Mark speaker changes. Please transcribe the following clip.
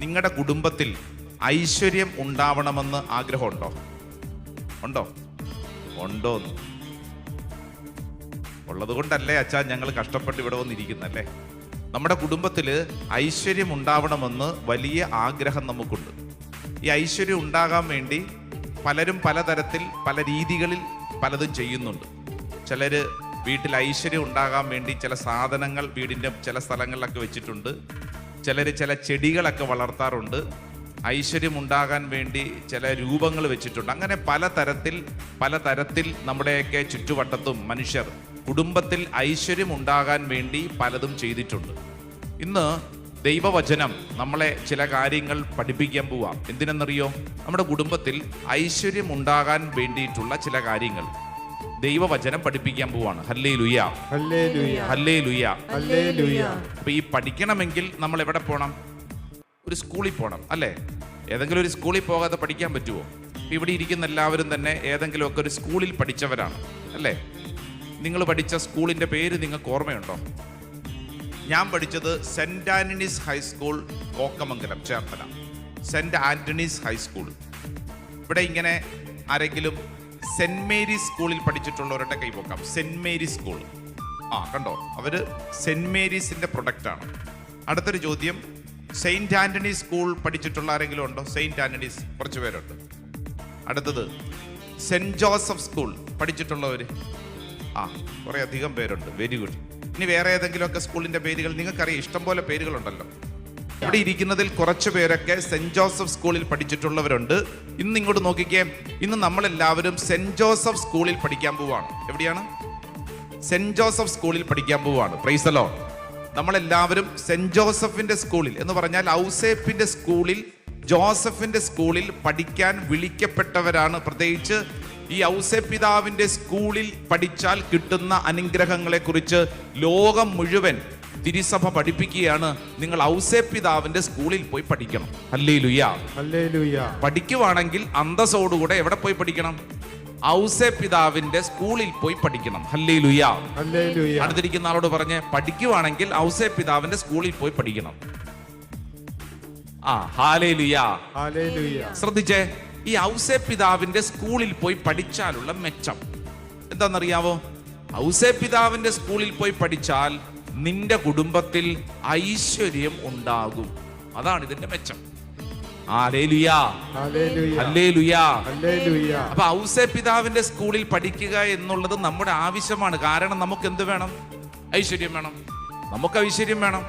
Speaker 1: നിങ്ങളുടെ കുടുംബത്തിൽ ഐശ്വര്യം ഉണ്ടാവണമെന്ന് ആഗ്രഹമുണ്ടോ? ഉണ്ടോ? ഉണ്ടോന്ന് ഉള്ളത് കൊണ്ടല്ലേ അച്ഛാ ഞങ്ങൾ കഷ്ടപ്പെട്ട് ഇവിടെ വന്നിരിക്കുന്നല്ലേ. നമ്മുടെ കുടുംബത്തിൽ ഐശ്വര്യം ഉണ്ടാവണമെന്ന് വലിയ ആഗ്രഹം നമുക്കുണ്ട്. ഈ ഐശ്വര്യം ഉണ്ടാകാൻ വേണ്ടി പലരും പലതരത്തിൽ പല രീതികളിൽ പലതും ചെയ്യുന്നുണ്ട്. ചിലർ വീട്ടിൽ ഐശ്വര്യം ഉണ്ടാകാൻ വേണ്ടി ചില സാധനങ്ങൾ വീടിൻ്റെ ചില സ്ഥലങ്ങളിലൊക്കെ വെച്ചിട്ടുണ്ട്. ചിലർ ചില ചെടികളൊക്കെ വളർത്താറുണ്ട്. ഐശ്വര്യം ഉണ്ടാകാൻ വേണ്ടി ചില രൂപങ്ങൾ വെച്ചിട്ടുണ്ട്. അങ്ങനെ പലതരത്തിൽ നമ്മുടെയൊക്കെ ചുറ്റുവട്ടത്തും മനുഷ്യർ കുടുംബത്തിൽ ഐശ്വര്യം ഉണ്ടാകാൻ വേണ്ടി പലതും ചെയ്തിട്ടുണ്ട്. ഇന്ന് ദൈവവചനം നമ്മളെ ചില കാര്യങ്ങൾ പഠിപ്പിക്കാൻ പോവാം. എന്തിനെന്നറിയോ? നമ്മുടെ കുടുംബത്തിൽ ഐശ്വര്യം ഉണ്ടാകാൻ വേണ്ടിയിട്ടുള്ള ചില കാര്യങ്ങൾ ദൈവവചനം പഠിപ്പിക്കാൻ പോവാണ്. Hallelujah,
Speaker 2: hallelujah,
Speaker 1: hallelujah,
Speaker 2: hallelujah.
Speaker 1: അപ്പൊ ഈ പഠിക്കണമെങ്കിൽ നമ്മൾ എവിടെ പോകണം? ഒരു സ്കൂളിൽ പോകണം അല്ലേ? ഏതെങ്കിലും ഒരു സ്കൂളിൽ പോകാതെ പഠിക്കാൻ പറ്റുമോ? ഇവിടെ ഇരിക്കുന്ന എല്ലാവരും തന്നെ ഏതെങ്കിലുമൊക്കെ ഒരു സ്കൂളിൽ പഠിച്ചവരാണ് അല്ലേ? നിങ്ങൾ പഠിച്ച സ്കൂളിൻ്റെ പേര് നിങ്ങൾക്ക് ഓർമ്മയുണ്ടോ? ഞാൻ പഠിച്ചത് saint Antony's high school, Kokkamangalam, Cherthala. Saint Antony's high school. ഇവിടെ ഇങ്ങനെ ആരെങ്കിലും സെൻറ് മേരീസ് സ്കൂളിൽ പഠിച്ചിട്ടുള്ളവരുടെ കൈപോക്കാം. സെൻറ് മേരീസ് സ്കൂൾ, കണ്ടോ, അവർ സെൻറ് മേരീസിൻ്റെ പ്രൊഡക്റ്റാണ്. അടുത്തൊരു ചോദ്യം, സെയിൻറ്റ് ആൻ്റണീസ് സ്കൂൾ പഠിച്ചിട്ടുള്ള ആരെങ്കിലും ഉണ്ടോ? സെയിൻറ്റ് ആൻ്റണീസ് കുറച്ച് പേരുണ്ട്. അടുത്തത് സെൻറ് ജോസഫ് സ്കൂൾ പഠിച്ചിട്ടുള്ളവർ കുറേ അധികം പേരുണ്ട്. Very good. ഇനി വേറെ ഏതെങ്കിലുമൊക്കെ സ്കൂളിൻ്റെ പേരുകൾ നിങ്ങൾക്കറിയാം, ഇഷ്ടംപോലെ പേരുകളുണ്ടല്ലോ. ഇവിടെ ഇരിക്കുന്നതിൽ കുറച്ച് പേരൊക്കെ സെൻറ് ജോസഫ് സ്കൂളിൽ പഠിച്ചിട്ടുള്ളവരുണ്ട്. ഇന്ന് ഇങ്ങോട്ട് നോക്കിക്കേ, ഇന്ന് നമ്മളെല്ലാവരും സെൻറ് ജോസഫ് സ്കൂളിൽ പഠിക്കാൻ പോവാണ്. എവിടെയാണ്? സെൻറ് ജോസഫ് സ്കൂളിൽ പഠിക്കാൻ പോവാണ്. Praise the Lord. നമ്മളെല്ലാവരും സെൻറ് ജോസഫിന്റെ സ്കൂളിൽ എന്ന് പറഞ്ഞാൽ ഔസേപ്പിന്റെ സ്കൂളിൽ, ജോസഫിന്റെ സ്കൂളിൽ പഠിക്കാൻ വിളിക്കപ്പെട്ടവരാണ്. പ്രത്യേകിച്ച് ഈ ഔസേപ്പിതാവിന്റെ സ്കൂളിൽ പഠിച്ചാൽ കിട്ടുന്ന അനുഗ്രഹങ്ങളെ കുറിച്ച് ലോകം മുഴുവൻ തിരുസഭ പഠിപ്പിക്കുകയാണ്. നിങ്ങൾ ഔസേപ്പിതാവിന്റെ സ്കൂളിൽ പോയി പഠിക്കണം. Hallelujah,
Speaker 2: hallelujah.
Speaker 1: പഠിക്കുവാണെങ്കിൽ അന്തസ്സോടുകൂടെ എവിടെ പോയി പഠിക്കണം? ഔസേപ്പിതാവിന്റെ സ്കൂളിൽ പോയി പഠിക്കണം. Hallelujah,
Speaker 2: hallelujah.
Speaker 1: അടുത്തിരിക്കുന്ന ആളോട് പറഞ്ഞ്, പഠിക്കുവാണെങ്കിൽ ഔസേപ്പിതാവിന്റെ സ്കൂളിൽ പോയി പഠിക്കണം. Hallelujah,
Speaker 2: hallelujah.
Speaker 1: ശ്രദ്ധിച്ചേ, ഈ ഔസേപ്പിതാവിന്റെ സ്കൂളിൽ പോയി പഠിച്ചാലുള്ള മെച്ചം എന്താണെന്നറിയാവോ? ഔസേപ്പിതാവിന്റെ സ്കൂളിൽ പോയി പഠിച്ചാൽ നിന്റെ കുടുംബത്തിൽ ഐശ്വര്യം ഉണ്ടാകും. അതാണ് ഇതിന്റെ മെച്ചം. Hallelujah,
Speaker 2: hallelujah,
Speaker 1: hallelujah,
Speaker 2: hallelujah.
Speaker 1: അപ്പൊ ഔസേപ്പിതാവിന്റെ സ്കൂളിൽ പഠിക്കുക എന്നുള്ളത് നമ്മുടെ ആവശ്യമാണ്. കാരണം നമുക്ക് എന്ത് വേണം? ഐശ്വര്യം വേണം. നമുക്ക് ഐശ്വര്യം വേണം.